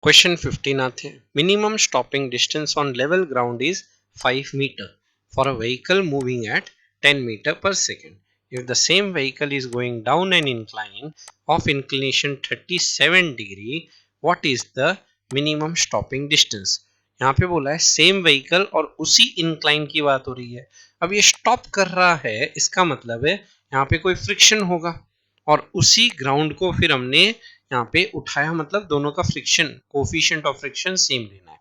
Question 15 आते हैं. Minimum stopping distance on level ground is 5 meter for a vehicle moving at 10 meter per second. If the same vehicle is going down an incline of inclination 37 degree, what is the minimum stopping distance? यहाँ पे बोला है same vehicle और उसी incline की बात हो रही है. अब ये स्टॉप कर रहा है, इसका मतलब है यहाँ पे कोई फ्रिक्शन होगा और उसी ग्राउंड को फिर हमने यहाँ पे उठाया, मतलब दोनों का friction coefficient of friction same लेना है.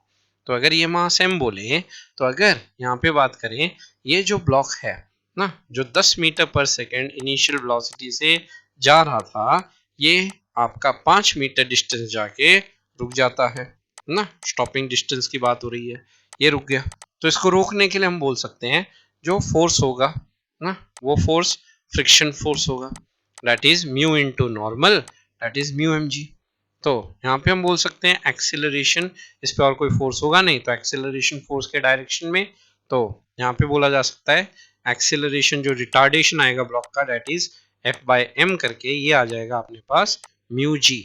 तो अगर ये मास m बोले तो अगर यहाँ पे बात करें, ये जो ब्लॉक है ना, जो 10 मीटर पर सेकेंड इनिशियल वेलोसिटी से जा रहा था, ये आपका 5 मीटर डिस्टेंस जाके रुक जाता है ना. स्टॉपिंग डिस्टेंस की बात हो रही है, ये रुक गया. तो इसको रोकने के लिए हम बोल सकते हैं जो फोर्स होगा ना, वो फोर्स फ्रिक्शन फोर्स होगा, that is mu into normal, that is mu mg. तो यहाँ पे हम बोल सकते हैं एक्सेलरेशन, इस पे और कोई फोर्स होगा नहीं, तो एक्सेलरेशन फोर्स के डायरेक्शन में, तो यहाँ पे बोला जा सकता है एक्सेलरेशन जो रिटार्डेशन आएगा ब्लॉक का, that is f by m करके ये आ जाएगा अपने पास म्यू g.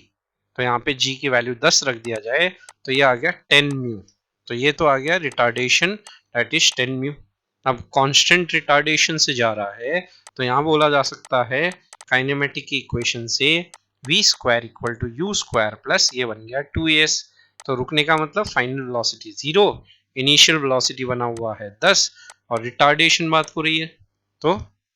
तो यहाँ पे g की वैल्यू 10 रख दिया जाए तो ये आ गया 10 म्यू. तो ये तो आ गया रिटार्डेशन, दैट इज 10 म्यू. अब कांस्टेंट रिटार्डेशन से जा रहा है तो यहाँ बोला जा सकता है काइनेमेटिक की इक्वेशन से v square equal to u square plus ये बन गया 2as. तो रुकने का मतलब फाइनल वेलोसिटी 0, इनिशियल वेलोसिटी बना हुआ है 10 और रिटार्डेशन बात हो रही है, तो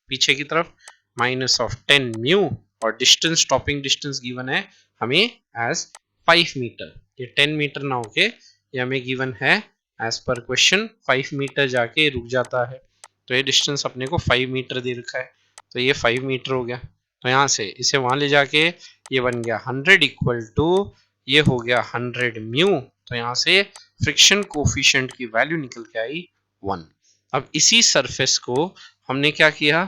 पीछे की तरफ माइनस ऑफ 10 म्यू और डिस्टेंस, स्टॉपिंग डिस्टेंस गिवन है हमें एज 5 मीटर. ये 10 मीटर ना होके ये हमें गिवन है एज पर क्वेश्चन 5 मीटर जाके रुक जाता है. तो ये डिस्टेंस अपने को 5 मीटर दे रखा है, तो ये 5 मीटर हो गया. तो यहाँ से इसे वहां ले जाके ये बन गया 100 इक्वल टू ये हो गया 100 म्यू. तो यहाँ से फ्रिक्शन कोफिशिएंट की वैल्यू निकल के आई 1. अब इसी सरफेस को हमने क्या किया,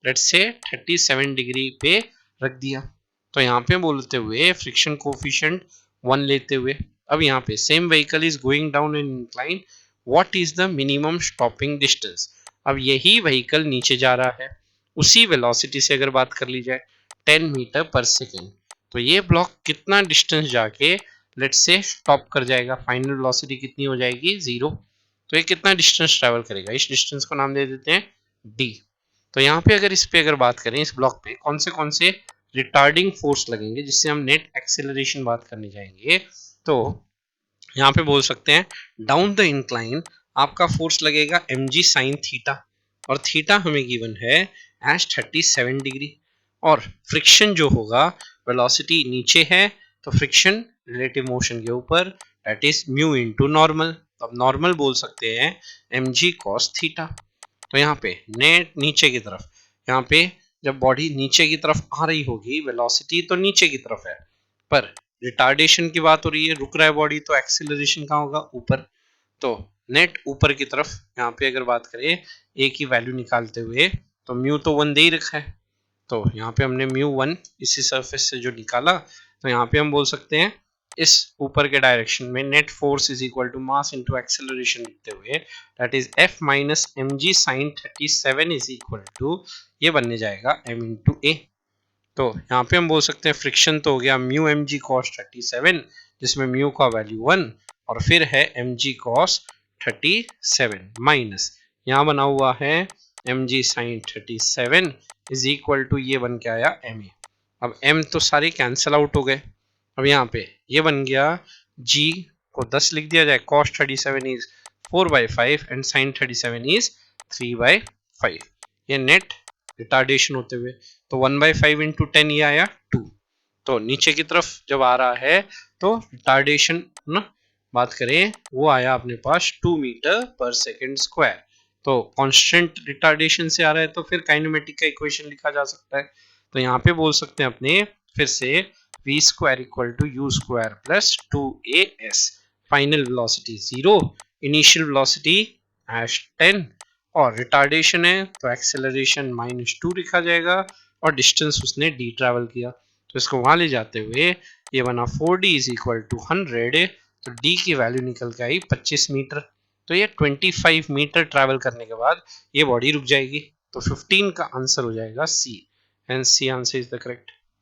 लेट्स से 37 डिग्री पे रख दिया. तो यहाँ पे बोलते हुए फ्रिक्शन कोफिशिएंट 1 लेते हुए, अब यहाँ पे same vehicle is going down an incline, what is the minimum stopping distance. अब यही व्हीकल नीचे जा रहा है उसी वेलोसिटी से अगर बात कर ली जाए 10 मीटर पर सेकेंड, तो ये ब्लॉक कितना डिस्टेंस जाके लेट्स से स्टॉप कर जाएगा, फाइनल वेलोसिटी कितनी हो जाएगी 0. तो ये कितना डिस्टेंस ट्रैवल करेगा, इस डिस्टेंस को नाम दे देते हैं d. तो यहाँ पे अगर इस पे अगर बात करें, इस ब्लॉक पे कौन से रिटार्डिंग फोर्स लगेंगे जिससे हम नेट एक्सेलरेशन बात करने जाएंगे, तो यहाँ पे बोल सकते हैं डाउन द इंक्लाइन आपका फोर्स लगेगा mg साइन थीटा, और थीटा हमें गिवन है एज 37 डिग्री. और फ्रिक्शन जो होगा, वेलोसिटी नीचे है तो फ्रिक्शन रिलेटिव मोशन के ऊपर, that is mu into normal. अब नॉर्मल बोल सकते हैं mg cos थीटा. तो यहाँ पे नेट नीचे की तरफ, यहाँ पे जब बॉडी नीचे की तरफ आ रही होगी, वेलोसिटी तो नीचे की तरफ है, पर रिटार्डेशन की बात हो रही है, रुक रहा है बॉडी, तो एक्सेलरेशन कहाँ होगा, ऊपर. तो नेट ऊपर की तरफ यहाँ पे अगर बात करें a की वैल्यू निकालते हुए, तो म्यू तो 1 दे ही रखा है, तो यहाँ पे हमने म्यू 1 इसी सरफेस से जो निकाला, तो यहाँ पे हम बोल सकते हैं इस ऊपर के डायरेक्शन में net force is equal to mass into acceleration लिखते हुए, that is f minus mg sine 37 is equal to ये बनने जाएगा m इनटू a. तो यहाँ पे हम बोल सकते हैं फ्रिक्शन तो हो गया म्यू mg cos 37, जिसमें म्यू का वैल्यू 1 और फिर है mg cos 37 माइनस यहाँ बना हुआ है mg sin 37 is equal to ये बन के आया ma. अब m तो सारे कैंसिल आउट हो गए. अब यहाँ पे ये बन गया g को 10 लिख दिया जाए, cos 37 is 4/5 and sin 37 is 3/5. ये नेट रिटार्डेशन होते हुए, तो 1/5 इंटू 10 ये आया 2. तो नीचे की तरफ जब आ रहा है तो रिटार्डेशन ना बात करें, वो आया अपने पास 2 मीटर पर सेकेंड स्क्वायर. तो कांस्टेंट रिटार्डेशन से आ रहा है तो फिर काइनेमेटिक का इक्वेशन लिखा जा सकता है. तो यहाँ पे बोल सकते हैं अपने फिर से v square equal to u square plus 2as, final velocity 0, initial velocity as 10 और रिटार्डेशन है तो एक्सेलरेशन -2 लिखा जाएगा और डिस्टेंस उसने d ट्रैवल किया, तो इसको वहां ले जाते हुए ये बना 4d इज इक्वल टू 100. तो d की वैल्यू निकल के आई 25 मीटर. तो ये 25 मीटर ट्रैवल करने के बाद ये बॉडी रुक जाएगी. तो 15 का आंसर हो जाएगा C, and C answer is the correct.